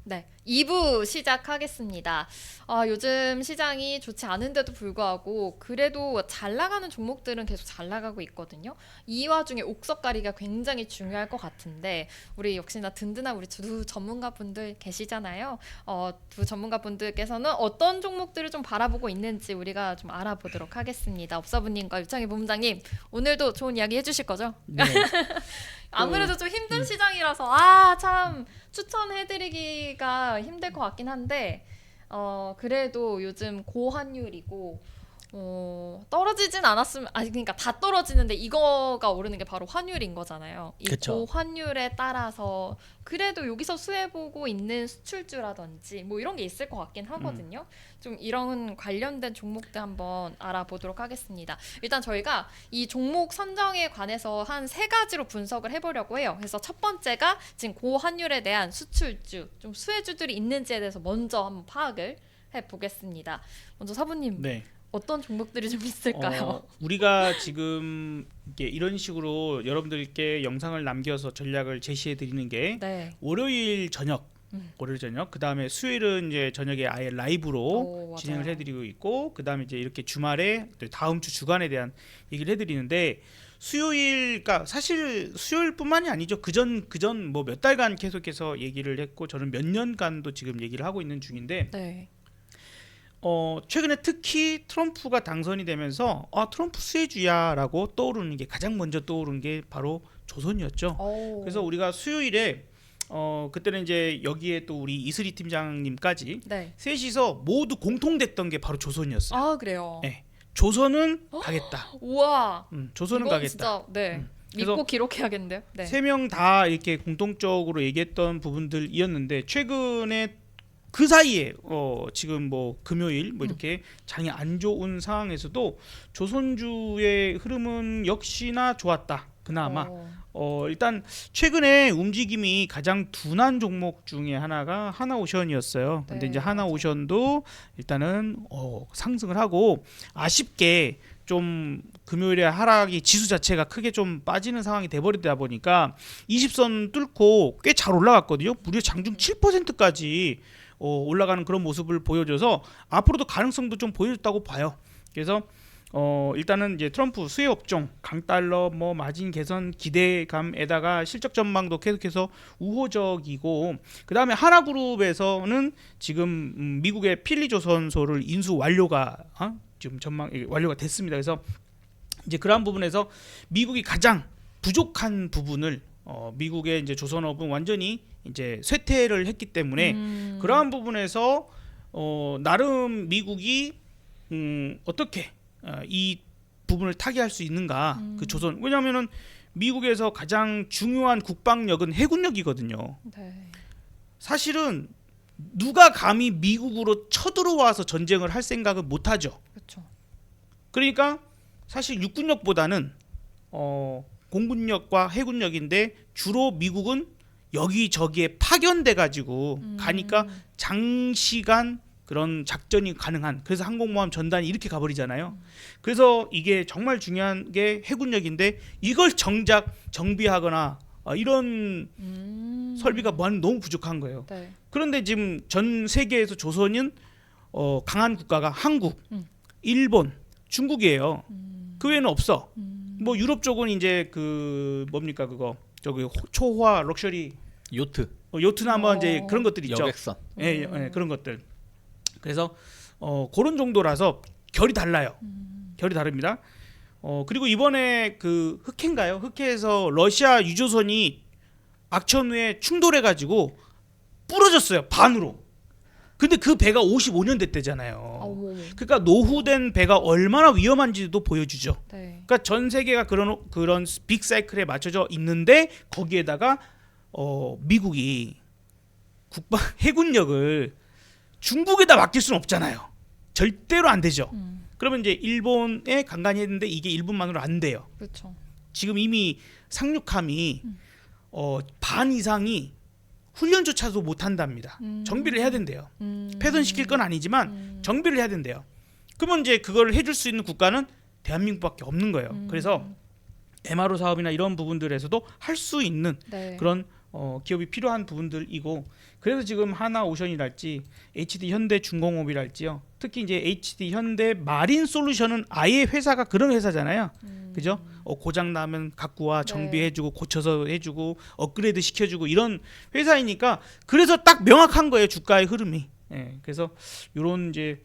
네, 2부 시작하겠습니다. 요즘 시장이 좋지 않은데도 불구하고 그래도 잘 나가는 종목들은 계속 잘 나가고 있거든요. 이 와중에 옥석가리가 굉장히 중요할 것 같은데 우리 역시나 든든한 우리 두 전문가분들 계시잖아요. 두 전문가분들께서는 어떤 종목들을 좀 바라보고 있는지 우리가 좀 알아보도록 하겠습니다. 업사부님과 유창희 본부장님, 오늘도 좋은 이야기 해주실 거죠? 네. 아무래도 좀 힘든 시장이라서 참 추천해드리기가 힘들 것 같긴 한데 그래도 요즘 고환율이고 떨어지진 않았으면 그러니까 다 떨어지는데 이거가 오르는 게 바로 환율인 거잖아요. 이 그쵸. 고환율에 따라서 그래도 여기서 수혜보고 있는 수출주라든지 뭐 이런 게 있을 것 같긴 하거든요. 좀 이런 관련된 종목들 한번 알아보도록 하겠습니다. 일단 저희가 이 종목 선정에 관해서 한 세 가지로 분석을 해보려고 해요. 그래서 첫 번째가 지금 고환율에 대한 수출주, 좀 수혜주들이 있는지에 대해서 먼저 한번 파악을 해보겠습니다. 먼저 사부님, 네. 어떤 종목들이 좀 있을까요? 우리가 지금 이런 식으로 여러분들께 영상을 남겨서 전략을 제시해 드리는 게 네. 월요일 저녁, 그 다음에 수요일은 이제 저녁에 아예 라이브로 맞아요. 진행을 해드리고 있고, 그 다음에 이제 이렇게 주말에 또 다음 주 주간에 대한 얘기를 해드리는데, 그러니까 사실 수요일뿐만이 아니죠. 그전 뭐 몇 달간 계속해서 얘기를 했고, 저는 몇 년간도 지금 얘기를 하고 있는 중인데, 네. 최근에 특히 트럼프가 당선이 되면서 트럼프 수혜주야라고 떠오르는 게, 가장 먼저 떠오른 게 바로 조선이었죠. 그래서 우리가 수요일에 그때는 이제 여기에 또 우리 이슬이 팀장님까지 네. 셋이서 모두 공통됐던 게 바로 조선이었어요. 그래요. 네. 조선은 가겠다. 우와. 조선은 이건 가겠다. 진짜 네. 그래서 믿고 기록해야겠는데요. 네. 세 명 다 이렇게 공통적으로 얘기했던 부분들이었는데, 최근에 그 사이에 지금 뭐 금요일 뭐 이렇게 장이 안 좋은 상황에서도 조선주의 흐름은 역시나 좋았다. 그나마 일단 최근에 움직임이 가장 둔한 종목 중에 하나가 하나오션이었어요. 근데 네, 이제 하나오션도 일단은 상승을 하고, 아쉽게 좀 금요일에 하락이 지수 자체가 크게 좀 빠지는 상황이 돼버리다 보니까 20선 뚫고 꽤 잘 올라갔거든요. 무려 장중 7%까지 올라가는 그런 모습을 보여줘서 앞으로도 가능성도 좀 보여줬다고 봐요. 그래서 일단은 이제 트럼프 수혜 업종, 강달러, 뭐 마진 개선 기대감에다가 실적 전망도 계속해서 우호적이고, 그 다음에 하나그룹에서는 지금 미국의 필리조선소를 인수 완료가 지금 완료가 됐습니다. 그래서 이제 그러한 부분에서 미국이 가장 부족한 부분을 미국의 이제 조선업은 완전히 이제 쇠퇴를 했기 때문에 그러한 부분에서 나름 미국이 어떻게 이 부분을 타개할 수 있는가, 그 조선, 왜냐하면은 미국에서 가장 중요한 국방력은 해군력이거든요. 네. 사실은 누가 감히 미국으로 쳐들어와서 전쟁을 할 생각은 못하죠. 그렇죠. 그러니까 사실 육군력보다는 공군력과 해군력인데, 주로 미국은 여기저기에 파견돼 가지고 가니까 장시간 그런 작전이 가능한, 그래서 항공모함 전단이 이렇게 가버리잖아요. 그래서 이게 정말 중요한 게 해군력인데, 이걸 정작 정비하거나 이런 설비가 너무 부족한 거예요. 네. 그런데 지금 전 세계에서 조선은 강한 국가가 한국, 일본, 중국이에요. 그 외에는 없어. 뭐 유럽 쪽은 이제 그 뭡니까 그거 저기 초호화 럭셔리 요트나 뭐 이제 그런 것들 있죠. 여객선. 예, 그런 것들. 그래서 그런 정도라서 결이 달라요. 결이 다릅니다. 그리고 이번에 그 흑해인가요? 흑해에서 러시아 유조선이 악천 후에 충돌해 가지고 부러졌어요. 반으로. 근데 그 배가 55년 됐대잖아요. 그러니까 노후된 배가 얼마나 위험한지도 보여주죠. 네. 그러니까 전 세계가 그런 빅 사이클에 맞춰져 있는데, 거기에다가 미국이 국방 해군력을 중국에다 맡길 수는 없잖아요. 절대로 안 되죠. 그러면 이제 일본에 간간히 했는데 이게 일본만으로 안 돼요. 그렇죠. 지금 이미 상륙함이 반 이상이 훈련조차도 못 한답니다. 정비를 해야 된대요. 폐선시킬 건 아니지만 정비를 해야 된대요. 그러면 이제 그걸 해줄 수 있는 국가는 대한민국밖에 없는 거예요. 그래서 MRO 사업이나 이런 부분들에서도 할 수 있는 네. 그런 기업이 필요한 부분들이고 그래서 지금 하나오션이랄지 HD 현대중공업이랄지요. 특히 이제 HD 현대 마린 솔루션은 아예 회사가 그런 회사잖아요. 그죠? 고장 나면 갖고 와 정비해주고 고쳐서 해주고 업그레이드 시켜주고 이런 회사이니까 그래서 딱 명확한 거예요 주가의 흐름이. 예, 그래서 이런 이제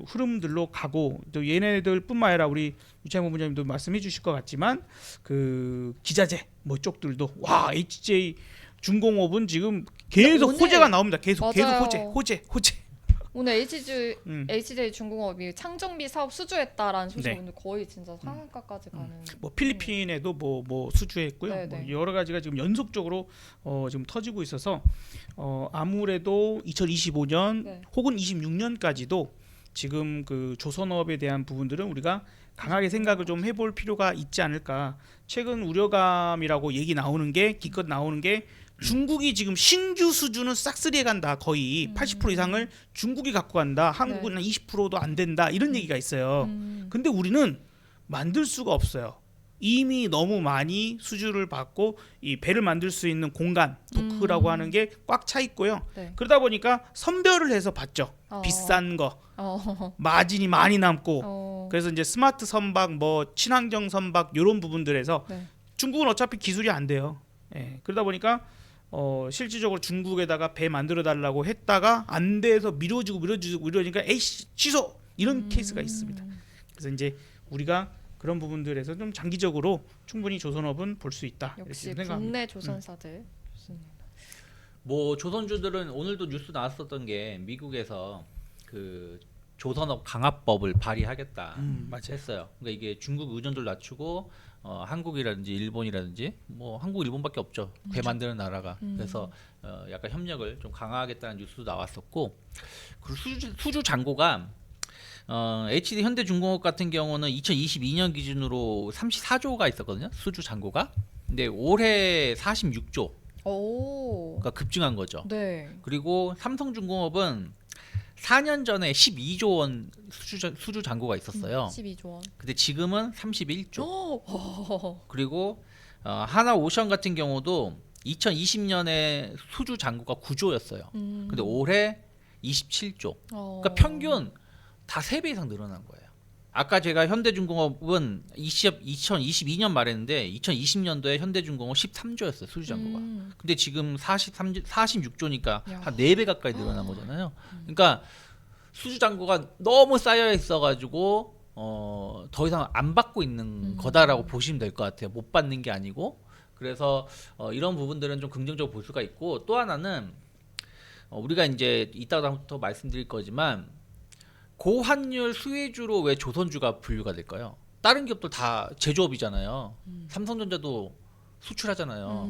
흐름들로 가고 또 얘네들뿐만 아니라 우리 유창모 부장님도 말씀해 주실 것 같지만 그 기자재 뭐 쪽들도 와 HJ 중공업은 지금 계속 오늘- 호재가 나옵니다. 계속 맞아요. 호재. 오늘 HJ 음. 중공업이 창정비 사업 수주했다라는 소식 네. 오늘 거의 진짜 상한가까지 가는. 뭐 필리핀에도 뭐 수주했고요. 네, 뭐 네. 여러 가지가 지금 연속적으로 지금 터지고 있어서 아무래도 2025년 네. 혹은 26년까지도 지금 그 조선업에 대한 부분들은 우리가 강하게 생각을 좀 해볼 필요가 있지 않을까. 최근 우려감이라고 얘기 나오는 게 기껏 나오는 게 중국이 지금 신규 수주는 싹쓸이해 간다. 거의 80% 이상을 중국이 갖고 간다. 한국은 한 20%도 안 된다. 이런 얘기가 있어요. 근데 우리는 만들 수가 없어요. 이미 너무 많이 수주를 받고 이 배를 만들 수 있는 공간 도크라고 하는 게 꽉 차 있고요. 네. 그러다 보니까 선별을 해서 받죠. 비싼 거, 마진이 많이 남고. 그래서 이제 스마트 선박, 뭐 친환경 선박 이런 부분들에서 네. 중국은 어차피 기술이 안 돼요. 예, 그러다 보니까 실질적으로 중국에다가 배 만들어 달라고 했다가 안 돼서 미뤄지니까 에이씨 취소 이런 케이스가 있습니다. 그래서 이제 우리가 그런 부분들에서 좀 장기적으로 충분히 조선업은 볼 수 있다. 역시 이렇게 생각합니다. 국내 조선사들. 좋습니다. 뭐 조선주들은 오늘도 뉴스 나왔었던 게 미국에서 그 조선업 강화법을 발의하겠다 맞아요. 했어요. 그러니까 이게 중국 의존도를 낮추고 한국이라든지 일본이라든지 뭐 한국 일본밖에 없죠. 배 만드는 나라가. 그래서 약간 협력을 좀 강화하겠다는 뉴스도 나왔었고 그리고 수주 잔고가 HD 현대중공업 같은 경우는 2022년 기준으로 34조가 있었거든요. 수주 잔고가. 근데 올해 46조. 오. 그러니까 급증한 거죠. 네. 그리고 삼성중공업은 4년 전에 12조 원 수주 잔고가 있었어요. 12조 원. 근데 지금은 31조. 오. 그리고 하나오션 같은 경우도 2020년에 수주 잔고가 9조였어요. 근데 올해 27조. 그러니까 평균 다 3배 이상 늘어난 거예요. 아까 제가 현대중공업은 2022년 말했는데 2020년도에 현대중공업 13조였어요. 수주 잔고가. 근데 지금 46조니까 야. 한 4배 가까이 늘어난 거잖아요. 그러니까 수주 잔고가 너무 쌓여 있어 가지고 더 이상 안 받고 있는 거다라고 보시면 될 것 같아요. 못 받는 게 아니고. 그래서 이런 부분들은 좀 긍정적으로 볼 수가 있고 또 하나는 우리가 이제 이따가부터 말씀드릴 거지만 고환율 수혜주로 왜 조선주가 분류가 될까요? 다른 기업들 다 제조업이잖아요. 삼성전자도 수출하잖아요.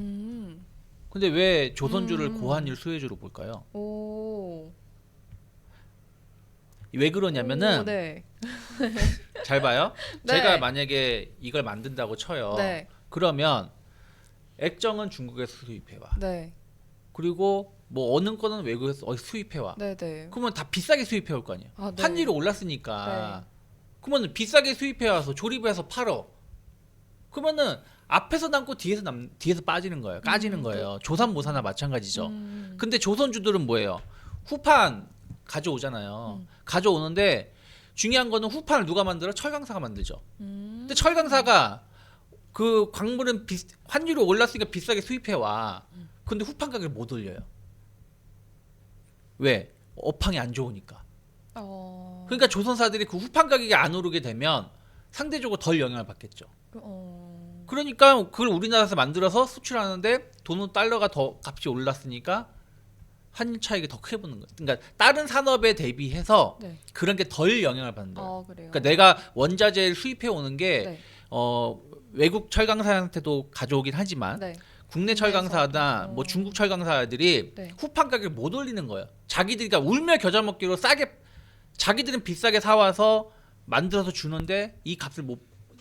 근데 왜 조선주를 고환율 수혜주로 볼까요? 오. 왜 그러냐면은 오, 네. 잘 봐요. 네. 제가 만약에 이걸 만든다고 쳐요. 네. 그러면 액정은 중국에서 수입해와. 네. 그리고 뭐 어느 거는 외국에서 수입해와. 네, 네. 그러면 다 비싸게 수입해 올 거 아니에요. 아, 네. 환율이 올랐으니까. 그러면 비싸게 수입해 와서 조립해서 팔어. 그러면은 앞에서 남고 뒤에서 빠지는 거예요. 까지는 거예요. 조선모사나 마찬가지죠. 근데 조선주들은 뭐예요? 후판 가져오잖아요. 가져오는데 중요한 거는 후판을 누가 만들어? 철강사가 만들죠. 근데 철강사가 그 광물은 환율이 올랐으니까 비싸게 수입해 와. 근데 후판 가격을 못 올려요. 왜? 업황이 안 좋으니까. 그러니까 조선사들이 그 후판 가격이 안 오르게 되면 상대적으로 덜 영향을 받겠죠. 그러니까 그걸 우리나라에서 만들어서 수출하는데 돈은 달러가 더 값이 올랐으니까 환율 차익이 더 크게 보는 거예요. 그러니까 다른 산업에 대비해서 네. 그런 게 덜 영향을 받는 거예요. 그래요. 그러니까 내가 원자재를 수입해 오는 게 네. 외국 철강사한테도 가져오긴 하지만 네. 국내 철강사나 뭐 중국 철강사들이 네. 후판 가격을 못 올리는 거예요. 자기들이 그러니까 울며 겨자 먹기로 싸게 자기들은 비싸게 사와서 만들어서 주는데 이 값을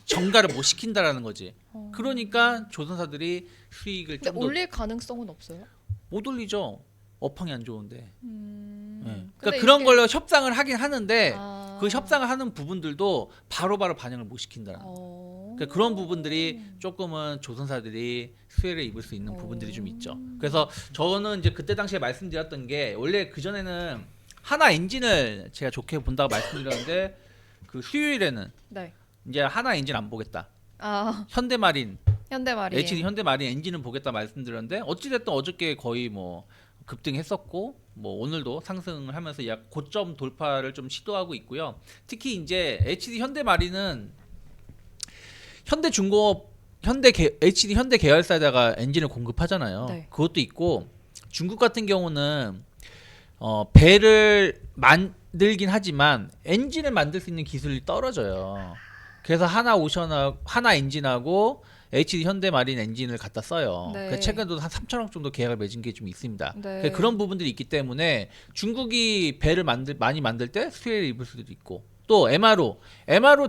정가를 못 시킨다라는 거지. 그러니까 조선사들이 수익을 근데 좀 더 못 올릴 가능성은 없어요? 올리죠. 업황이 안 좋은데. 네. 근데 그러니까 그런 이게- 걸로 협상을 하긴 하는데 그 협상을 하는 부분들도 바로바로 반영을 못 시킨다는. 그러니까 그런 부분들이 조금은 조선사들이 수혜를 입을 수 있는 부분들이 좀 있죠. 그래서 저는 이제 그때 당시에 말씀드렸던 게 원래 그 전에는 하나 엔진을 제가 좋게 본다고 말씀드렸는데 그 수요일에는 네. 이제 하나 엔진 안 보겠다. 아, 현대마린 현대마린. HD 현대마린 엔진은 보겠다 말씀드렸는데 어찌됐든 어저께 거의 뭐 급등했었고 뭐 오늘도 상승을 하면서 약 고점 돌파를 좀 시도하고 있고요. 특히 이제 HD 현대마린은 현대중공업 HD 현대 계열사에다가 엔진을 공급하잖아요. 네. 그것도 있고 중국 같은 경우는 배를 만들긴 하지만 엔진을 만들 수 있는 기술이 떨어져요. 그래서 하나 엔진하고 HD 현대마린 엔진을 갖다 써요. 네. 그래서 최근에도 한 3천억 정도 계약을 맺은 게 좀 있습니다. 네. 그래서 그런 부분들이 있기 때문에 중국이 배를 많이 만들 때 수혜를 입을 수도 있고 또 MRO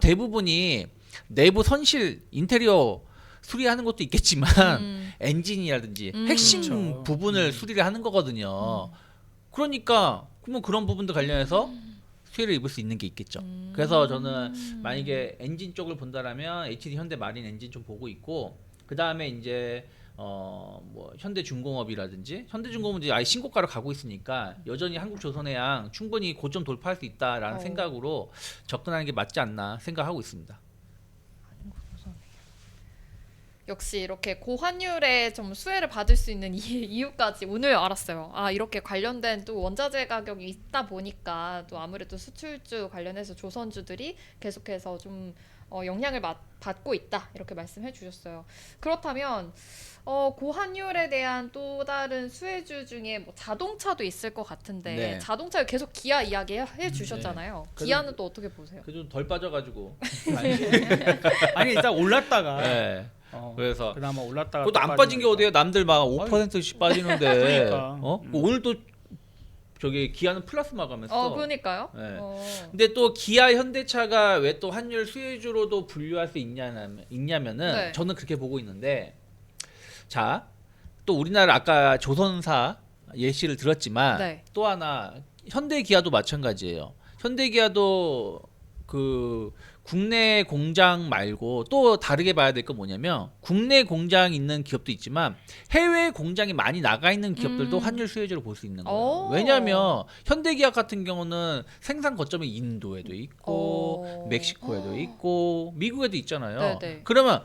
대부분이 내부 선실 인테리어 수리하는 것도 있겠지만 엔진이라든지 핵심 그렇죠. 부분을 수리를 하는 거거든요. 그러니까 뭐 그런 부분도 관련해서 수혜를 입을 수 있는 게 있겠죠. 그래서 저는 만약에 엔진 쪽을 본다라면 HD 현대마린 엔진 좀 보고 있고 그 다음에 이제 뭐 현대중공업이라든지 현대중공업은 이제 아예 신고가로 가고 있으니까 여전히 한국조선해양 충분히 고점 돌파할 수 있다라는 생각으로 접근하는 게 맞지 않나 생각하고 있습니다. 역시 이렇게 고환율에 좀 수혜를 받을 수 있는 이유까지 오늘 알았어요. 아, 이렇게 관련된 또 원자재 가격이 있다 보니까 또 아무래도 수출주 관련해서 조선주들이 계속해서 좀 영향을 받고 있다 이렇게 말씀해 주셨어요. 그렇다면 고환율에 대한 또 다른 수혜주 중에 뭐 자동차도 있을 것 같은데 네. 자동차 계속 기아 이야기해 주셨잖아요. 네. 기아는 또 어떻게 보세요? 그 좀 덜 빠져가지고 아니 일단 올랐다가 네. 그래서 그나마 올랐다가 그것도 또 안 빠진 게 빠지니까. 어디에요? 남들 막 5%씩 빠지는데 그러니까. 뭐 오늘 또 저기 기아는 플러스 마감했어. 그러니까요. 네. 어. 근데 또 기아 현대차가 왜 또 환율 수혜주로도 분류할 수 있냐면은 네. 저는 그렇게 보고 있는데 자 또 우리나라 아까 조선사 예시를 들었지만 네. 또 하나 현대 기아도 마찬가지예요. 현대 기아도 그 국내 공장 말고 또 다르게 봐야 될 건 뭐냐면 국내 공장 있는 기업도 있지만 해외 공장이 많이 나가 있는 기업들도 환율 수혜주로 볼 수 있는 거예요. 오. 왜냐하면 현대기아 같은 경우는 생산 거점이 인도에도 있고 오. 멕시코에도 있고 미국에도 있잖아요. 네네. 그러면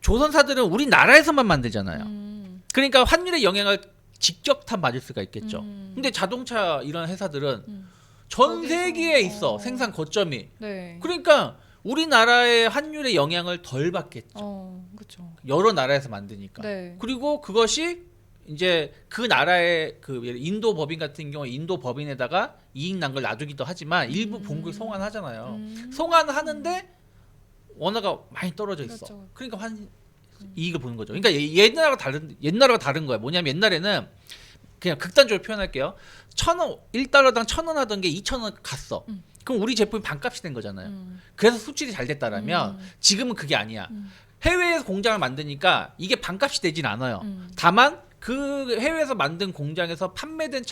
조선사들은 우리나라에서만 만들잖아요. 그러니까 환율의 영향을 직접 받을 수가 있겠죠. 근데 자동차 이런 회사들은 전 거기서, 세계에 있어 생산 거점이. 네. 그러니까 우리나라의 환율의 영향을 덜 받겠죠. 그렇죠. 여러 나라에서 만드니까. 네. 그리고 그것이 이제 그 나라의 그 인도 법인 같은 경우 인도 법인에다가 이익 난 걸 놔두기도 하지만 일부 본국에 송환하잖아요. 송환하는데 원화가 많이 떨어져 있어. 그렇죠. 그러니까 이익을 보는 거죠. 그러니까 옛날과 다른 거야. 뭐냐면 옛날에는 그냥 극단적으로 표현할게요. 1,000원 1달러당 1,000원 하던 게 2,000원 갔어. 그럼 우리 제품이 반값이 된 거잖아요. 그래서 수출이 잘 됐다라면 지금은 그게 아니야. 해외에서 공장을 만드니까 이게 반값이 되진 않아요. 다만 그 해외에서 만든 공장에서 판매된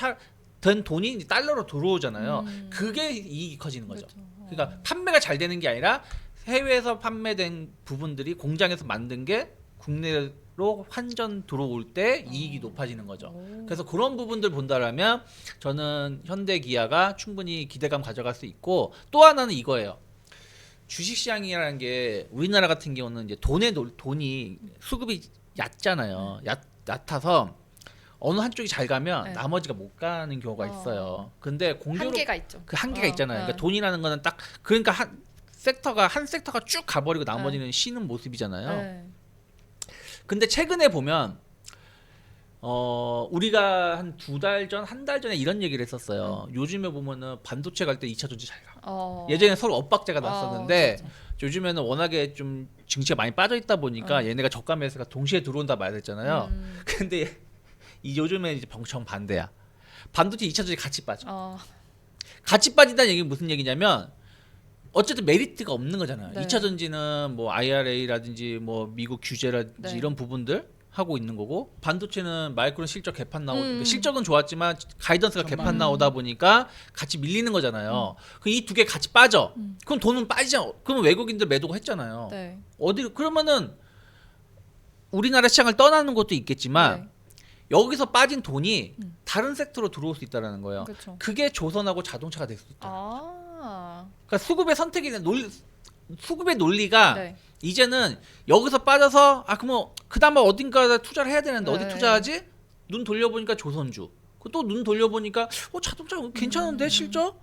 된 돈이 이제 달러로 들어오잖아요. 그게 이익이 커지는 거죠. 그렇죠. 그러니까 판매가 잘 되는 게 아니라 해외에서 판매된 부분들이 공장에서 만든 게 국내로 환전 들어올 때 이익이 높아지는 거죠. 그래서 그런 부분들 본다라면 저는 현대 기아가 충분히 기대감 가져갈 수 있고 또 하나는 이거예요. 주식시장이라는 게 우리나라 같은 경우는 이제 돈이 수급이 얕잖아요. 얕아서 어느 한쪽이 잘 가면 네. 나머지가 못 가는 경우가 있어요. 근데 공교롭 한계가 있죠. 그 한계가 있잖아요. 네. 그러니까 돈이라는 거는 딱 그러니까 한 섹터가 쭉 가버리고 나머지는 쉬는 모습이잖아요. 네. 근데 최근에 보면 우리가 한 2달 전, 한 달 전에 이런 얘기를 했었어요. 요즘에 보면은 반도체 갈 때 2차 전지 잘 가. 예전에 서로 엇박자가 났었는데 그렇죠. 요즘에는 워낙에 좀 증시가 많이 빠져 있다 보니까 얘네가 저가 매수가 동시에 들어온다 말야 됐잖아요. 근데 요즘에 이제 정반대야. 반도체 2차 전지 같이 빠져. 같이 빠진다는 얘기는 무슨 얘기냐면 어쨌든 메리트가 없는 거잖아요. 네. 2차 전지는 뭐 IRA라든지 뭐 미국 규제라든지 네. 이런 부분들 하고 있는 거고 반도체는 마이크론 실적 개판 나오고 음. 실적은 좋았지만 가이던스가 전망. 개판 나오다 보니까 같이 밀리는 거잖아요. 그 이 두 개 같이 빠져. 그럼 돈은 빠지죠. 그러면 외국인들 매도가 했잖아요. 네. 어디 그러면은 우리나라 시장을 떠나는 것도 있겠지만 네. 여기서 빠진 돈이 다른 섹터로 들어올 수 있다라는 거예요. 그렇죠. 그게 조선하고 자동차가 될 수 있다. 아. 그러니까 수급의 선택이 수급의 논리가 네. 이제는 여기서 빠져서 그러면 그다음에 어딘가에 투자를 해야 되는데 어디 네. 투자하지? 눈 돌려보니까 조선주. 또 눈 돌려보니까 자동차 괜찮은데 실적?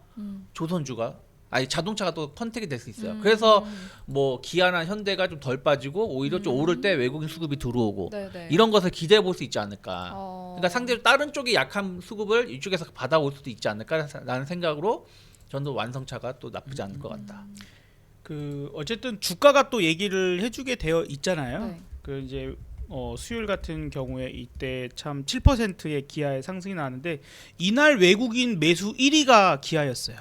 조선주가 자동차가 또 컨택이 될 수 있어요. 그래서 뭐 기아나 현대가 좀 덜 빠지고 오히려 좀 오를 때 외국인 수급이 들어오고 네네. 이런 것을 기대해 볼 수 있지 않을까. 어. 그러니까 상대로 다른 쪽이 약한 수급을 이쪽에서 받아올 수도 있지 않을까라는 생각으로 저는 완성차가 또 나쁘지 않을 것 같다. 그 어쨌든 주가가 또 얘기를 해주게 되어 있잖아요. 네. 그 이제 수요일 같은 경우에 이때 참 7%의 기아의 상승이 나는데 이날 외국인 매수 1위가 기아였어요.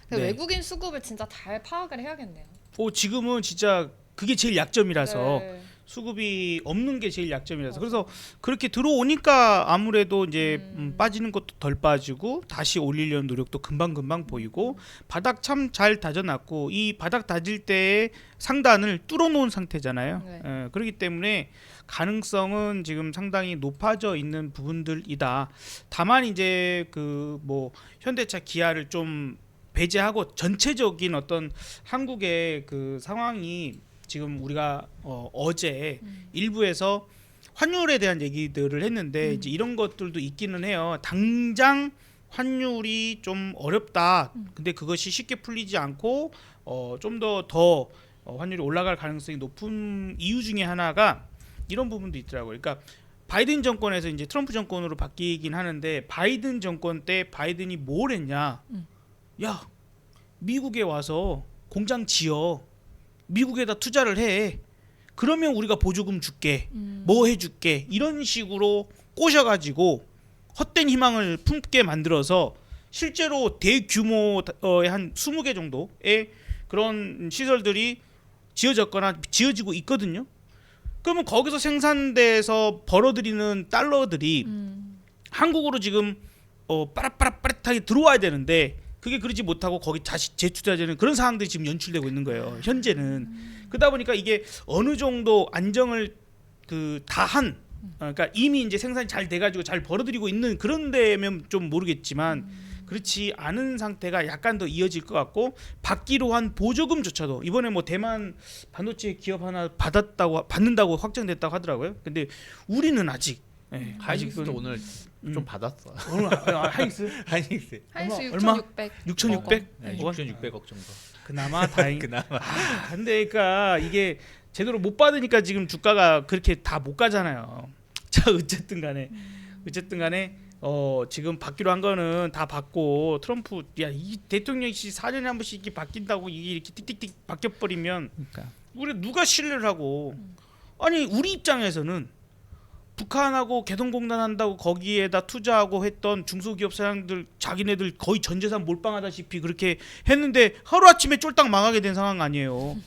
그 네. 외국인 수급을 진짜 잘 파악을 해야겠네요. 지금은 진짜 그게 제일 약점이라서 네. 수급이 없는 게 제일 약점이라서 맞아요. 그래서 그렇게 들어오니까 아무래도 이제 빠지는 것도 덜 빠지고 다시 올리려는 노력도 금방금방 보이고 바닥 참 잘 다져놨고 이 바닥 다질 때의 상단을 뚫어놓은 상태잖아요. 네. 그렇기 때문에 가능성은 지금 상당히 높아져 있는 부분들이다. 다만 이제 그 뭐 현대차 기아를 좀 배제하고 전체적인 어떤 한국의 그 상황이 지금 우리가 어제 일부에서 환율에 대한 얘기들을 했는데 이제 이런 것들도 있기는 해요. 당장 환율이 좀 어렵다. 근데 그것이 쉽게 풀리지 않고 좀 더 환율이 올라갈 가능성이 높은 이유 중에 하나가 이런 부분도 있더라고요. 그러니까 바이든 정권에서 이제 트럼프 정권으로 바뀌긴 하는데 바이든 정권 때 바이든이 뭘 했냐? 야, 미국에 와서 공장 지어. 미국에다 투자를 해. 그러면 우리가 보조금 줄게. 뭐 해줄게. 이런 식으로 꼬셔가지고 헛된 희망을 품게 만들어서 실제로 대규모의 한 20개 정도의 그런 시설들이 지어졌거나 지어지고 있거든요. 그러면 거기서 생산돼서 벌어들이는 달러들이 한국으로 지금 빠릿빠릿하게 들어와야 되는데 그게 그러지 못하고 거기 다시 재투자되는 그런 상황들이 지금 연출되고 있는 거예요. 현재는. 그러다 보니까 이게 어느 정도 안정을 다한 그러니까 이미 이제 생산이 잘 돼가지고 잘 벌어들이고 있는 그런 데면 좀 모르겠지만 그렇지 않은 상태가 약간 더 이어질 것 같고 받기로 한 보조금조차도 이번에 뭐 대만 반도체 기업 하나 받는다고 확정됐다고 하더라고요. 근데 우리는 아직 하이닉스도 오늘 좀 받았어. 오늘 하이닉스 하이닉스. 하이스 얼마? 6,600. 6,600 네, 원? 6,600억 정도. 그나마 다행. 그나마. 근데 그러니까 이게 제대로 못 받으니까 지금 주가가 그렇게 다 못 가잖아요. 자 어쨌든 간에 지금 받기로 한 거는 다 받고 트럼프 이 대통령이 4년에 한 번씩 이렇게 바뀐다고 이게 이렇게 띡띡띡 바뀌어 버리면 그러니까. 우리 누가 신뢰를 하고 아니 우리 입장에서는 북한하고 개성공단 한다고 거기에다 투자하고 했던 중소기업 사장들 자기네들 거의 전 재산 몰빵하다시피 그렇게 했는데 하루아침에 쫄딱 망하게 된 상황 아니에요.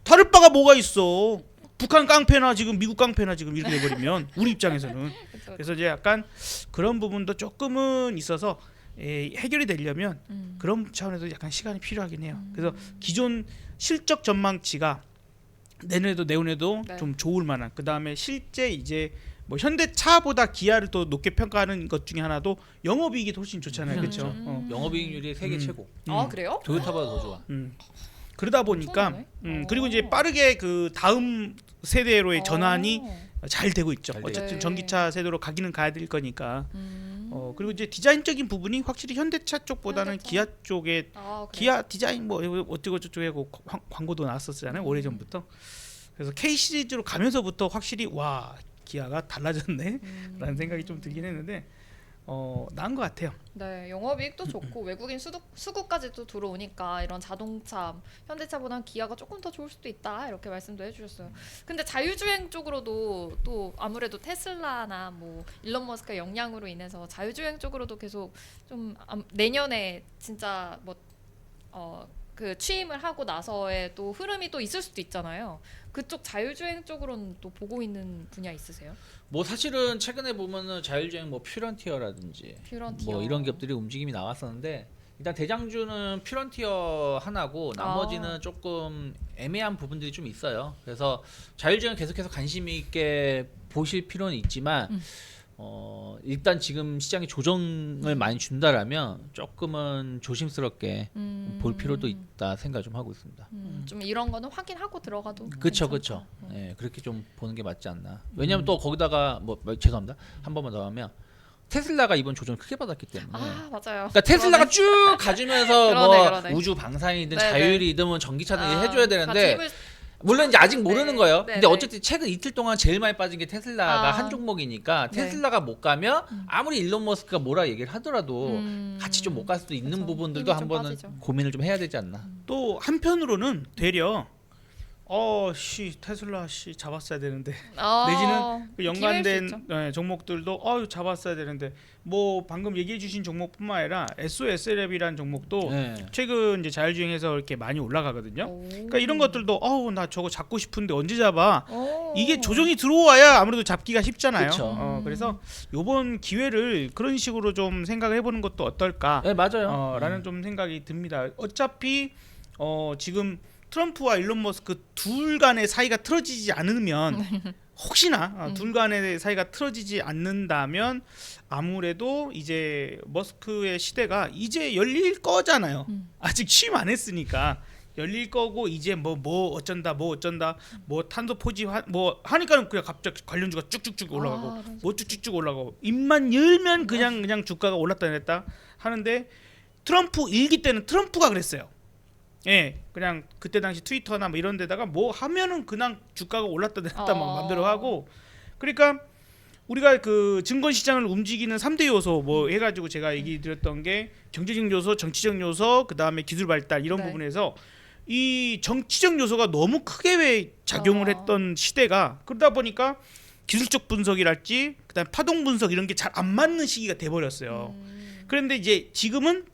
다를 바가 뭐가 있어. 북한 깡패나 지금 미국 깡패나 지금 이렇게 돼버리면 우리 입장에서는 그래서 이제 약간 그런 부분도 조금은 있어서 해결이 되려면 그런 차원에서 약간 시간이 필요하긴 해요. 그래서 기존 실적 전망치가 내년에도 네. 좀 좋을 만한 그 다음에 실제 이제 뭐 현대차보다 기아를 또 높게 평가하는 것 중에 하나도 영업이익이 훨씬 좋잖아요, 그렇죠? 영업이익률이 세계 최고. 아 그래요? 토요타보다 더 좋아. 그러다 보니까 괜찮네. 그리고 이제 빠르게 그 다음 세대로의 전환이 잘 되고 있죠. 잘 어쨌든 되죠. 전기차 세대로 가기는 가야 될 거니까. 그리고 이제 디자인적인 부분이 확실히 현대차 쪽보다는 현대차. 기아 쪽에 아, 그래요? 기아 디자인 뭐 어쩌고 저쩌고 하고 광고도 나왔었잖아요. 오래 전부터. 그래서 K 시리즈로 가면서부터 확실히 와 기아가 달라졌네라는 생각이 좀 들긴 했는데 나은 것 같아요. 네, 영업이익도 좋고 외국인 수급까지도 들어오니까 이런 자동차, 현대차보다는 기아가 조금 더 좋을 수도 있다 이렇게 말씀도 해주셨어요. 근데 자율주행 쪽으로도 또 아무래도 테슬라나 뭐 일론 머스크의 영향으로 인해서 자율주행 쪽으로도 계속 좀 내년에 진짜 뭐 그 취임을 하고 나서의 또 흐름이 또 있을 수도 있잖아요. 그쪽 자율주행 쪽으로는 또 보고 있는 분야 있으세요? 뭐 사실은 최근에 보면은 자율주행 뭐 퓨런티어라든지 퓨런티어. 뭐 이런 기업들이 움직임이 나왔었는데 일단 대장주는 퓨런티어 하나고 나머지는 조금 애매한 부분들이 좀 있어요. 그래서 자율주행 계속해서 관심 있게 보실 필요는 있지만 일단 지금 시장이 조정을 많이 준다라면 조금은 조심스럽게 볼 필요도 있다 생각 좀 하고 있습니다. 좀 이런 거는 확인하고 들어가도 그렇죠, 괜찮다. 그렇죠. 예, 그렇게 좀 보는 게 맞지 않나. 왜냐하면 또 거기다가 죄송합니다. 한 번만 더 하면 테슬라가 이번 조정 크게 받았기 때문에. 아 맞아요. 그러니까 테슬라가 쭉 가주면서 그러네, 뭐 그러네. 우주 방산이든 네네. 자율이든 뭐 전기차든 해줘야 다 되는데 힘을 물론 이제 아직 모르는 네. 거예요. 네네. 근데 어쨌든 최근 이틀 동안 제일 많이 빠진 게 테슬라가 아. 한 종목이니까 네. 테슬라가 못 가면 아무리 일론 머스크가 뭐라 얘기를 하더라도 같이 좀 못 갈 수도 있는 그쵸. 부분들도 힘이 좀 한번은 빠지죠. 고민을 좀 해야 되지 않나. 또 한편으로는 되려 테슬라 잡았어야 되는데 내지는 그 기회일 수 연관된 있죠. 종목들도 잡았어야 되는데 뭐 방금 얘기해 주신 종목뿐만 아니라 SOSLab이라는 종목도 네. 최근 이제 자율주행해서 이렇게 많이 올라가거든요. 오. 그러니까 이런 것들도 나 저거 잡고 싶은데 언제 잡아? 오. 이게 조정이 들어와야 아무래도 잡기가 쉽잖아요. 그쵸. 그래서 요번 기회를 그런 식으로 좀 생각을 해보는 것도 어떨까? 네, 맞아요. 라는 좀 생각이 듭니다. 어차피 지금 트럼프와 일론 머스크 둘 간의 사이가 틀어지지 않으면 혹시나 둘 간의 사이가 틀어지지 않는다면 아무래도 이제 머스크의 시대가 이제 열릴 거잖아요. 아직 취임 안 했으니까 열릴 거고 이제 뭐 어쩐다 뭐 탄소 포지 뭐 하니까는 그냥 갑자기 관련주가 쭉쭉쭉 올라가고 맞아. 뭐 쭉쭉쭉 올라가고 입만 열면 그냥 주가가 올랐다 내렸다 하는데 트럼프 일기 때는 트럼프가 그랬어요. 예, 그냥 그때 당시 트위터나 뭐 이런 데다가 뭐 하면은 그냥 주가가 올랐다 내렸다 막 맘대로 하고 그러니까 우리가 그 증권 시장을 움직이는 3대 요소 뭐 해가지고 제가 얘기 드렸던 게 경제적 요소, 정치적 요소, 그 다음에 기술 발달 이런 네. 부분에서 이 정치적 요소가 너무 크게 왜 작용을 했던 시대가 그러다 보니까 기술적 분석이랄지 그다음 파동 분석 이런 게 잘 안 맞는 시기가 돼버렸어요. 그런데 이제 지금은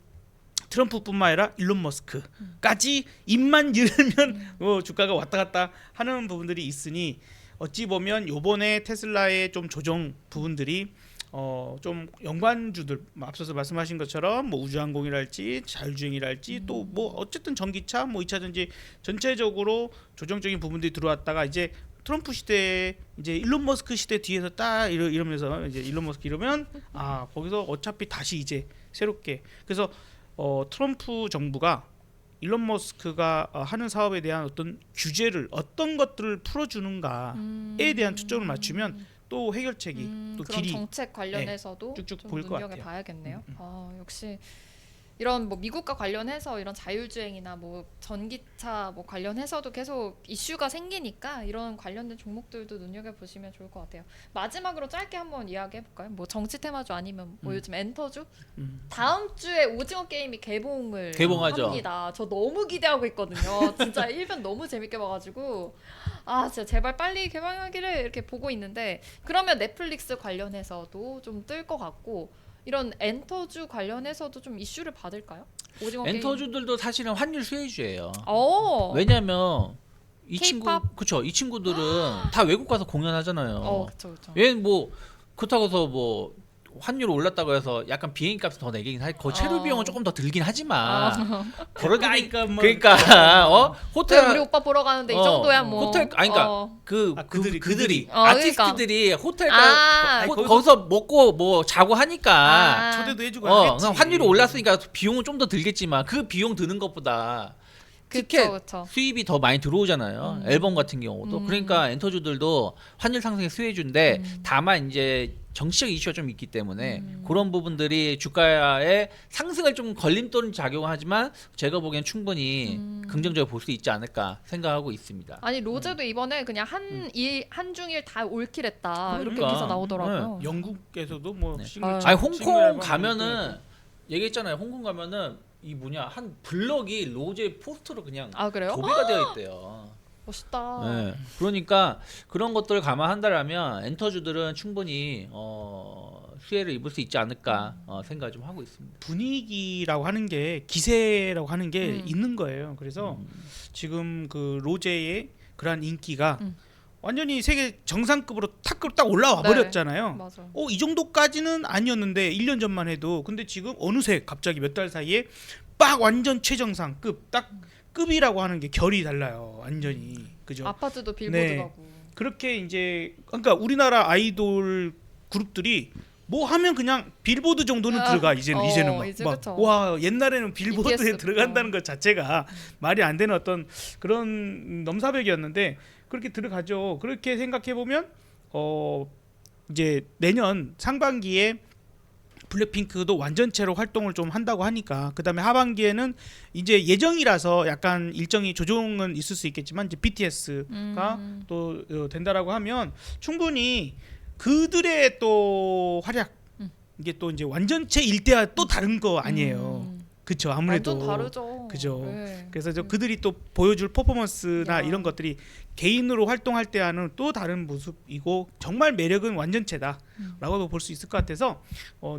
트럼프뿐만 아니라 일론 머스크까지 입만 열면 주가가 왔다 갔다 하는 부분들이 있으니 어찌 보면 요번에 테슬라의 좀 조정 부분들이 좀 연관주들 앞서서 말씀하신 것처럼 뭐 우주항공이랄지 자율주행이랄지 또 뭐 어쨌든 전기차 뭐 2차전지 전체적으로 조정적인 부분들이 들어왔다가 이제 트럼프 시대에 이제 일론 머스크 시대 뒤에서 딱 이러면서 이제 일론 머스크 이러면 거기서 어차피 다시 이제 새롭게 그래서 트럼프 정부가 일론 머스크가 하는 사업에 대한 어떤 규제를 어떤 것들을 풀어주는가에 대한 초점을 맞추면 또 해결책이 또 그런 길이 정책 관련해서도 쭉쭉 좀 보일 것 눈여겨 같아요. 봐야겠네요. 역시 이런 뭐 미국과 관련해서 이런 자율주행이나 뭐 전기차 뭐 관련해서도 계속 이슈가 생기니까 이런 관련된 종목들도 눈여겨 보시면 좋을 것 같아요. 마지막으로 짧게 한번 이야기해 볼까요? 뭐 정치 테마주 아니면 뭐 요즘 엔터주? 다음 주에 오징어 게임이 개봉하죠. 합니다. 저 너무 기대하고 있거든요. 진짜 1편 너무 재밌게 봐가지고 진짜 제발 빨리 개방하기를 이렇게 보고 있는데 그러면 넷플릭스 관련해서도 좀 뜰 것 같고 이런 엔터주 관련해서도 좀 이슈를 받을까요? 오징어 게임. 엔터주들도 사실은 환율 수혜주예요. K-pop? 왜냐면 이 친구들은 다 외국 가서 공연하잖아요. 그쵸. 얘는 뭐 그렇다고 해서 뭐 환율 올랐다고 해서 약간 비행기 값을 더 내긴 할 체류 비용은 조금 더 들긴 하지만 그러니까 뭐 그러니까 호텔 우리 오빠 보러 가는데 이 정도야 뭐. 호텔 그러니까 그들이 아티스트들이 호텔 아. 거기서 먹고 뭐 자고 하니까 초대도 해주고 그냥 하겠지. 환율이 올랐으니까 비용은 좀 더 들겠지만 그 비용 드는 것보다 티켓 그쵸. 수입이 더 많이 들어오잖아요. 앨범 같은 경우도. 그러니까 엔터주들도 환율 상승의 수혜주인데 다만 이제 정치적 이슈가 좀 있기 때문에 그런 부분들이 주가의 상승을 좀 걸림돌 작용하지만 제가 보기엔 충분히 긍정적으로 볼 수 있지 않을까 생각하고 있습니다. 아니 로제도 이번에 그냥 한중일 다 올킬했다 이렇게 그러니까. 기사 나오더라고요. 영국에서도 뭐 네. 싱글 아유. 아니 싱글 홍콩 앨범 가면은 얘기했잖아요. 홍콩 가면은 이 뭐냐 한 블럭이 로제 포스터로 그냥 그래요? 도배가 되어 있대요. 멋있다. 네. 그러니까 그런 것들을 감안한다라면 엔터주들은 충분히 수혜를 입을 수 있지 않을까 생각을 좀 하고 있습니다. 분위기라고 하는 게 기세라고 하는 게 음. 있는 거예요. 그래서 지금 그 로제의 그러한 인기가 완전히 세계 정상급으로 탑급으로 딱 올라와 네. 버렸잖아요. 맞아. 이 정도까지는 아니었는데 1년 전만 해도 근데 지금 어느새 갑자기 몇 달 사이에 빡 완전 최정상급 딱 급이라고 하는 게 결이 달라요. 완전히. 그죠? 아파트도 빌보드 네. 가고. 그렇게 이제 그러니까 우리나라 아이돌 그룹들이 뭐 하면 그냥 빌보드 정도는 들어가 이제는 이제 막 그쵸. 와 옛날에는 빌보드에 BTS 들어간다는 것 자체가 말이 안 되는 어떤 그런 넘사벽이었는데 그렇게 들어가죠. 그렇게 생각해 보면 이제 내년 상반기에 블랙핑크도 완전체로 활동을 좀 한다고 하니까 그다음에 하반기에는 이제 예정이라서 약간 일정이 조정은 있을 수 있겠지만 이제 BTS가 또 된다라고 하면 충분히 그들의 또 활약 이게 또 이제 완전체일 때와 또 다른 거 아니에요. 그렇죠. 아무래도 완전 다르죠. 그죠. 네. 그래서 그들이 또 보여줄 퍼포먼스나 야. 이런 것들이 개인으로 활동할 때와는 또 다른 모습이고 정말 매력은 완전체다라고도 볼 수 있을 것 같아서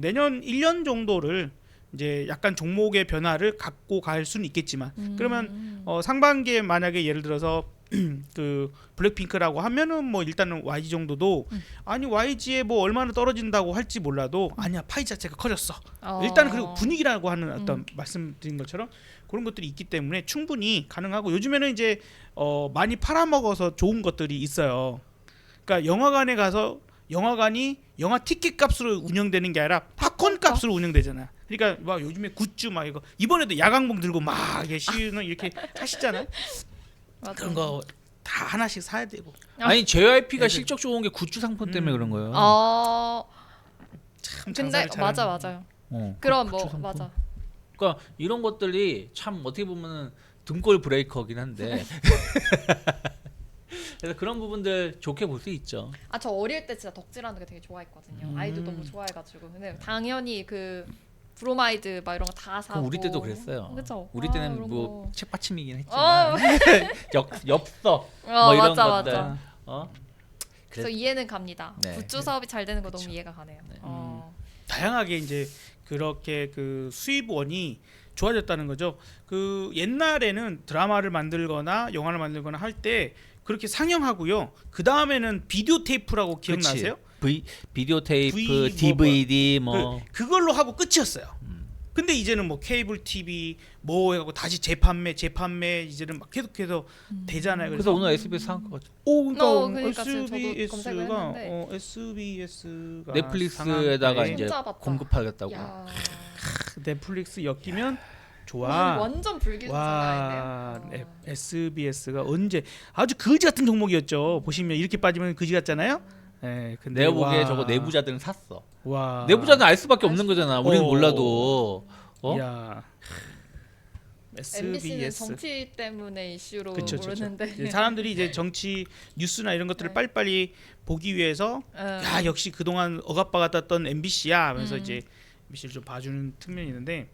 내년 1년 정도를 이제 약간 종목의 변화를 갖고 갈 수는 있겠지만 그러면 상반기에 만약에 예를 들어서 그 블랙핑크라고 하면은 뭐 일단은 YG 정도도 아니 YG에 뭐 얼마나 떨어진다고 할지 몰라도 아니야 파이 자체가 커졌어. 일단은 그리고 분위기라고 하는 어떤 말씀드린 것처럼 그런 것들이 있기 때문에 충분히 가능하고 요즘에는 이제 많이 팔아먹어서 좋은 것들이 있어요. 그러니까 영화관에 가서 영화관이 영화 티켓 값으로 운영되는 게 아니라 팝콘 값으로 운영되잖아. 그러니까 막 요즘에 굿즈 막 이거 이번에도 야광봉 들고 막 시위는 이렇게 하시잖아요. 맞아. 그런 거 다 하나씩 사야 되고. 아니 JYP가 애들. 실적 좋은 게 굿즈 상품 때문에 그런 거예요. 참 근데 장사를 잘하는. 맞아요. 어, 그럼 굿즈 뭐 상품. 맞아. 그러니까 이런 것들이 참 어떻게 보면은 등골 브레이커긴 한데 그래서 그런 부분들 좋게 볼 수 있죠. 저 어릴 때 진짜 덕질하는 게 되게 좋아했거든요. 아이도 너무 좋아해가지고. 근데 당연히 그 브로마이드 막 이런 거 다 사고. 그럼 우리 때도 그랬어요. 그쵸? 우리 때는 이런 뭐 거. 책받침이긴 했지만 엽서 뭐 이런 맞아, 것들. 맞아. 그래- 그래서 이해는 갑니다. 네. 굿즈 사업이 잘 되는 거 너무 그쵸. 이해가 가네요. 네. 다양하게 이제 그렇게 그 수입원이 좋아졌다는 거죠. 그 옛날에는 드라마를 만들거나 영화를 만들거나 할 때 그렇게 상영하고요. 그 다음에는 비디오 테이프라고 기억나세요? 비디오 테이프, V 뭐 DVD 뭐 그걸로 하고 끝이었어요. 근데 이제는 뭐 케이블 TV 뭐 해갖고 다시 재판매 이제는 막 계속해서 되잖아요. 그래서 오늘 SBS 한 거 같죠. 그러니까 지금 저도 검색을 SBS가 했는데. SBS가 넷플릭스에다가 이제 진짜 봤다. 공급하겠다고. 야. 넷플릭스 엮이면 좋아. 완전 불기준 와, 장난인데요. SBS가 언제 아주 거지 같은 종목이었죠. 보시면 이렇게 빠지면 거지 같잖아요. 네, 근데 내가 보기에 와, 저거 내부자들은 샀어. 와, 내부자는 알 수밖에 없는 거잖아. 우리는 어. 몰라도. 야, MBC는 SBS. 정치 때문에 이슈로 그쵸. 모르는데. 이제 사람들이 이제 정치 뉴스나 이런 것들을 네. 빨리빨리 보기 위해서 야 역시 그동안 억압바 같았던 MBC야 하면서 이제 MBC를 좀 봐주는 측면이 있는데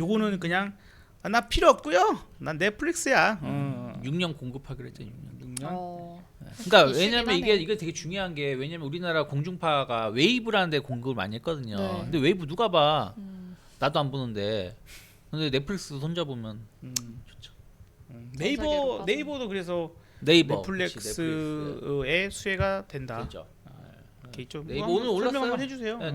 요거는 그냥 나 필요 없고요. 난 넷플릭스야. 6년 공급하기로 했죠. 6년. 6년. 그러니까 이슈긴 왜냐면 하네. 이게 되게 중요한 게 왜냐면 우리나라 공중파가 웨이브라는 데 공급을 많이 했거든요. 네. 근데 웨이브 누가 봐? 나도 안 보는데. 근데 넷플릭스 손잡으면 좋죠. 전세계로 네이버도 그래서 네이버 그치, 넷플릭스의 수혜가 된다. 그렇죠. 이렇게 좀 네이버 한번 오늘 설명 올랐어요. 한번 해주세요. 네,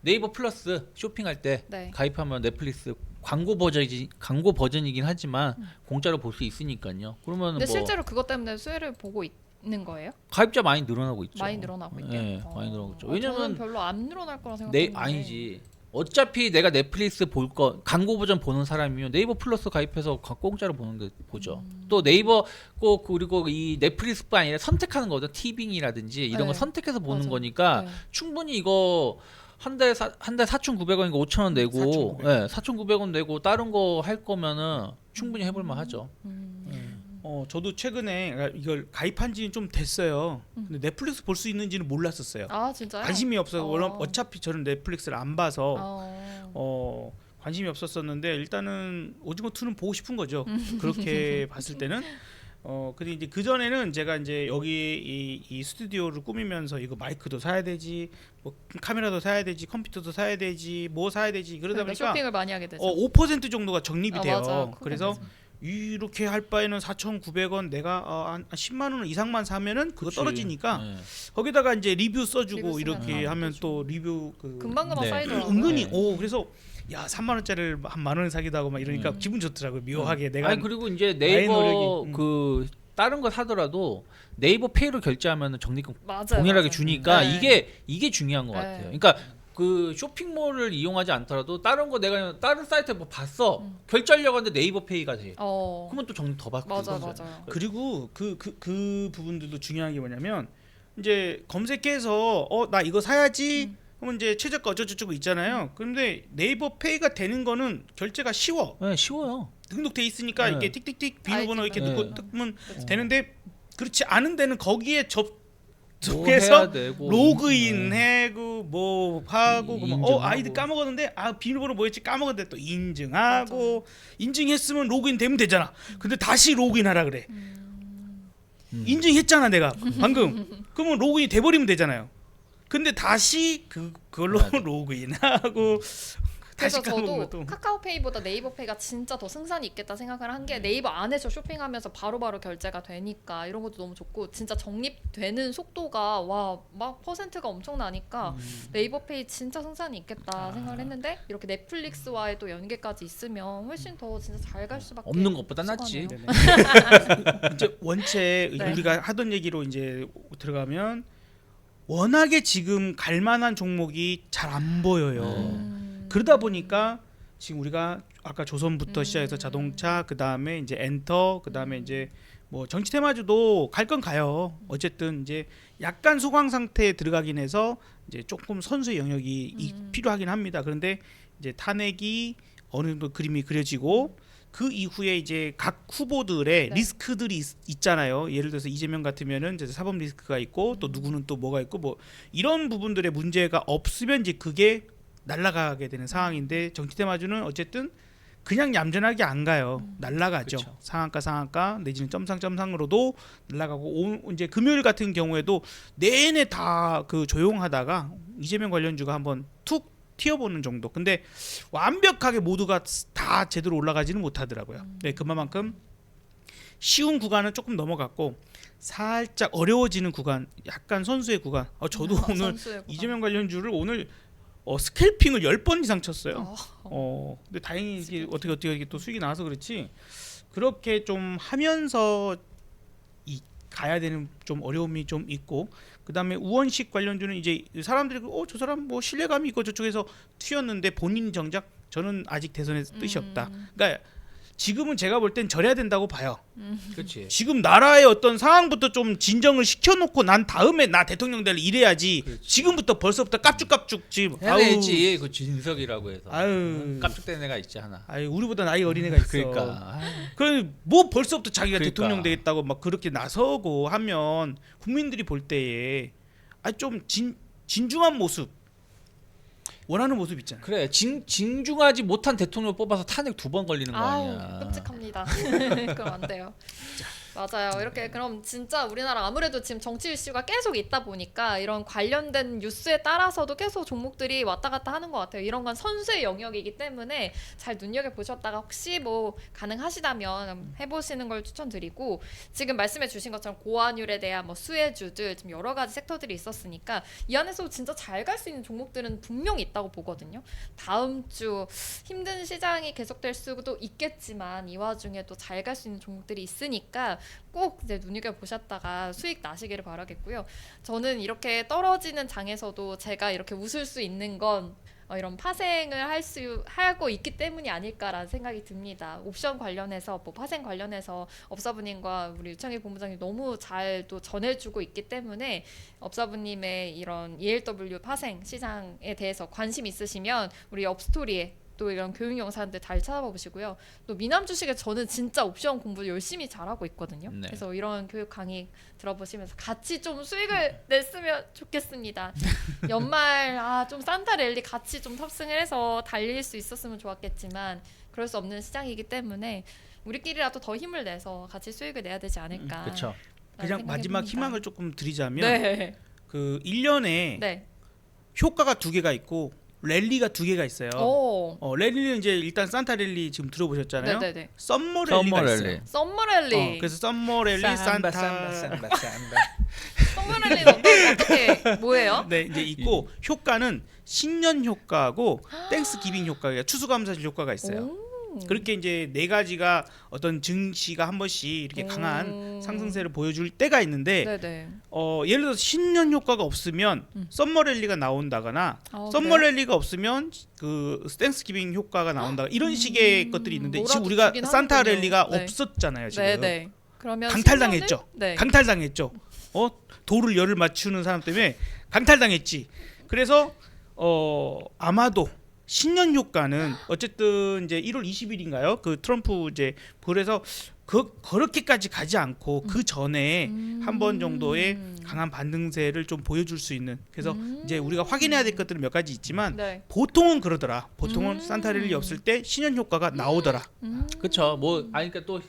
네이버 플러스 쇼핑할 때 네. 가입하면 넷플릭스 광고 버전이긴 하지만 공짜로 볼 수 있으니까요. 그러면 근데 뭐 실제로 그것 때문에 수혜를 보고 있는 거예요? 가입자 많이 늘어나고 있죠. 많이 늘어나고 있대요. 네, 많이 늘어나고 있죠. 저는 왜냐면 별로 안 늘어날 거라 생각했는데. 아니지. 어차피 내가 넷플릭스 볼 거 광고 버전 보는 사람이면 네이버 플러스 가입해서 공짜로 보는 게 보죠. 또 네이버 꼭 그리고 이 넷플릭스뿐 아니라 선택하는 거죠. 티빙이라든지 이런 거 네. 선택해서 보는 맞아. 거니까 네. 충분히 이거 한 달 4,900원인가 5,000원 내고 4,900원. 4,900원 내고 다른 거 할 거면은 충분히 해볼 만하죠. 저도 최근에 이걸 가입한 지는 좀 됐어요. 근데 넷플릭스 볼 수 있는지는 몰랐었어요. 아 진짜요? 관심이 없어서 어. 어차피 저는 넷플릭스를 안 봐서 관심이 없었었는데 일단은 오징어 2는 보고 싶은 거죠. 그렇게 봤을 때는 근데 이제 그 전에는 제가 이제 여기 이 스튜디오를 꾸미면서 이거 마이크도 사야 되지, 뭐 카메라도 사야 되지, 컴퓨터도 사야 되지, 뭐 사야 되지 그러다 그러니까 보니까 쇼핑을 많이 하게 되죠. 5% 정도가 적립이 아, 돼요. 맞아. 그거 그래서 맞아. 이렇게 할 바에는 4,900원 내가 한 10만 원 이상만 사면은 그거 그치. 떨어지니까 네. 거기다가 이제 리뷰 써주고 리뷰 쓰면 이렇게 다 하면 되죠. 또 리뷰 금방금방 네. 쌓이더라고요. 은근히 네. 그래서 야 3만 원짜리를 한 만 원에 사기도 하고 막 이러니까 기분 좋더라고요. 묘하게 내가 아니 그리고 이제 나의 네이버 노력이, 그 다른 거 사더라도 네이버 페이로 결제하면 적립금 맞아요. 동일하게 맞아요. 주니까 네. 이게 중요한 것 네. 같아요. 그러니까 그 쇼핑몰을 이용하지 않더라도 다른 거 내가 다른 사이트에 뭐 봤어 결제하려고 하는데 네이버 페이가 돼. 그러면 또 적립 더 받고. 맞아 맞아요. 그리고 그 부분들도 중요한 게 뭐냐면 이제 검색해서 나 이거 사야지 그러면 이제 최저가 어쩌고저쩌고 있잖아요. 그런데 네이버 페이가 되는 거는 결제가 쉬워. 네, 쉬워요. 등록돼 있으니까 네. 이렇게 틱틱틱 비밀번호 이렇게 네. 넣고 뜨면 되는데 그렇지 않은 데는 거기에 뭐 접속해서 해야 되고, 로그인하고 뭐 하고 그러면 인증하고. 아이디 까먹었는데 비밀번호 뭐였지 까먹었는데 또 인증하고 인증했으면 로그인 되면 되잖아. 근데 다시 로그인하라 그래. 인증했잖아 내가 방금. 그러면 로그인이 돼버리면 되잖아요. 근데 다시 그걸로 맞아. 로그인하고 다시 그래서 까먹으면 저도 또 카카오페이보다 네이버페이가 진짜 더 승산이 있겠다 생각을 한 게 네이버 안에서 쇼핑하면서 바로바로 결제가 되니까 이런 것도 너무 좋고 진짜 적립되는 속도가 와 막 퍼센트가 엄청 나니까 네이버페이 진짜 승산이 있겠다 생각을 했는데 이렇게 넷플릭스와의 또 연계까지 있으면 훨씬 더 진짜 잘 갈 수밖에 없는 것보다 낫지. 수가 없네요. 이제 원체 네. 우리가 하던 얘기로 이제 들어가면 워낙에 지금 갈 만한 종목이 잘 안 보여요. 그러다 보니까 지금 우리가 아까 조선부터 시작해서 자동차 그다음에 이제 엔터 그다음에 이제 뭐 정치 테마주도 갈 건 가요. 어쨌든 이제 약간 소강 상태에 들어가긴 해서 이제 조금 선수의 영역이 필요하긴 합니다. 그런데 이제 탄핵이 어느 정도 그림이 그려지고 그 이후에 이제 각 후보들의 네. 리스크들이 있잖아요. 예를 들어서 이재명 같으면은 이제 사법 리스크가 있고 또 누구는 또 뭐가 있고 뭐 이런 부분들의 문제가 없으면 이제 그게 날아가게 되는 상황인데 정치 테마주는 어쨌든 그냥 얌전하게 안 가요. 날아가죠. 그쵸. 상한가 내지는 점상으로도 날아가고 이제 금요일 같은 경우에도 내내 다 그 조용하다가 이재명 관련주가 한번 툭 튀어보는 정도. 근데 완벽하게 모두가 다 제대로 올라가지는 못하더라고요. 네, 그만큼 쉬운 구간은 조금 넘어갔고 살짝 어려워지는 구간, 약간 선수의 구간. 저도 오늘 선수의 구간. 이재명 관련주를 오늘 스캘핑을 10번 이상 쳤어요. 근데 다행히 이게 어떻게 또 수익이 나와서 그렇지. 그렇게 좀 하면서 가야 되는 좀 어려움이 좀 있고 그다음에 우원식 관련주는 이제 사람들이 저 사람 뭐 신뢰감이 있고 저쪽에서 튀었는데 본인 정작 저는 아직 대선에 뜻이 없다. 그러니까 지금은 제가 볼 땐 절해야 된다고 봐요. 그렇지. 지금 나라의 어떤 상황부터 좀 진정을 시켜놓고 난 다음에 나 대통령 될 이래야지. 그렇지. 지금부터 벌써부터 깝죽깝죽 지금 해내지 그 진석이라고 해서. 아유. 깜짝대는 애가 있지 하나. 우리보다 나이 어린 애가 있어. 그러니까. 뭐 벌써부터 자기가 그러니까. 대통령 되겠다고 막 그렇게 나서고 하면 국민들이 볼 때에 좀 진중한 모습 원하는 모습 있잖아요. 그래 진중하지 못한 대통령 뽑아서 탄핵 2번 걸리는 거 아우 아니야. 끔찍합니다. 그럼 안 돼요. 맞아요. 이렇게 그럼 진짜 우리나라 아무래도 지금 정치 이슈가 계속 있다 보니까 이런 관련된 뉴스에 따라서도 계속 종목들이 왔다 갔다 하는 것 같아요. 이런 건 선수의 영역이기 때문에 잘 눈여겨 보셨다가 혹시 뭐 가능하시다면 해보시는 걸 추천드리고 지금 말씀해주신 것처럼 고환율에 대한 뭐 수혜주들 지금 여러 가지 섹터들이 있었으니까 이 안에서 진짜 잘 갈 수 있는 종목들은 분명히 있다고 보거든요. 다음 주 힘든 시장이 계속될 수도 있겠지만 이 와중에도 잘 갈 수 있는 종목들이 있으니까 꼭 이제 눈여겨 보셨다가 수익 나시기를 바라겠고요. 저는 이렇게 떨어지는 장에서도 제가 이렇게 웃을 수 있는 건 이런 파생을 하고 있기 때문이 아닐까라는 생각이 듭니다. 옵션 관련해서 뭐 파생 관련해서 업사부님과 우리 유창희 본부장님 너무 잘 또 전해주고 있기 때문에 업사부님의 이런 ELW 파생 시장에 대해서 관심 있으시면 우리 업스토리에 또 이런 교육 영상들 잘 찾아봐 보시고요. 또 미남 주식에 저는 진짜 옵션 공부 열심히 잘하고 있거든요. 네. 그래서 이런 교육 강의 들어보시면서 같이 좀 수익을 냈으면 좋겠습니다. 연말 좀 산타 랠리 같이 좀 탑승을 해서 달릴 수 있었으면 좋았겠지만 그럴 수 없는 시장이기 때문에 우리끼리라도 더 힘을 내서 같이 수익을 내야 되지 않을까. 그렇죠. 그냥 마지막 희망을 조금 드리자면 네. 그 1년에 네. 효과가 2개가 있고 랠리가 2개가 있어요. 오. 랠리는 이제 일단 산타 랠리 지금 들어보셨잖아요. 네네네. 썸머 랠리가 썸머 있어요. 랠리. 썸머 랠리. 그래서 썸머 랠리 산타 썸머 랠리는 어떻게 뭐예요? 네 이제 있고 효과는 신년 효과하고 땡스 기빙 효과가 추수감사절 효과가 있어요. 오. 그렇게 이제 네 가지가 어떤 증시가 한 번씩 이렇게 강한 상승세를 보여줄 때가 있는데 네네. 예를 들어서 신년 효과가 없으면 썸머 랠리가 나온다거나 썸머 그래요? 랠리가 없으면 그 땡스기빙 효과가 나온다 이런 식의 것들이 있는데 지금 뭐라도 우리가 주긴 산타 하는군요. 랠리가 네. 없었잖아요 지금. 네네. 그러면 강탈당했죠. 10년은? 네. 강탈당했죠. 돌을 열을 맞추는 사람 때문에 강탈당했지. 그래서 아마도 신년 효과는 어쨌든 이제 1월 20일인가요? 그 트럼프 이제 그래서 그렇게까지 가지 않고 그 전에 한 번 정도의 강한 반등세를 좀 보여줄 수 있는 그래서 이제 우리가 확인해야 될 것들은 몇 가지 있지만 네. 보통은 그러더라. 보통은 산타 랠리 없을 때 신년 효과가 나오더라. 그렇죠. 뭐 그러니까 또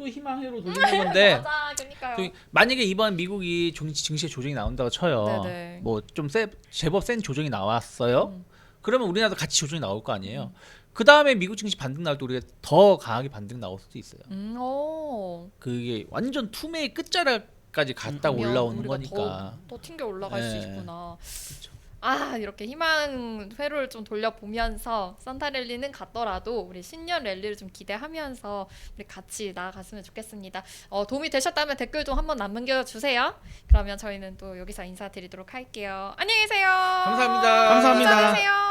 희망회로 돌리는 건데 맞아, 그러니까요. 만약에 이번 미국이 증시에 조정이 나온다고 쳐요. 네네. 뭐 좀 제법 센 조정이 나왔어요. 그러면 우리나라도 같이 조정이 나올 거 아니에요. 그 다음에 미국 증시 반등 나올 때 우리가 더 강하게 반등 나올 수도 있어요. 오. 그게 완전 투매의 끝자락까지 갔다가 그러면 올라오는 우리가 거니까. 더 튕겨 올라갈 수 네. 있구나. 이렇게 희망 회로를 좀 돌려보면서 산타 랠리는 갔더라도 우리 신년 랠리를 좀 기대하면서 우리 같이 나아갔으면 좋겠습니다. 도움이 되셨다면 댓글 좀 한번 남겨주세요. 그러면 저희는 또 여기서 인사드리도록 할게요. 안녕히 계세요. 감사합니다. 감사합니다. 감사하세요.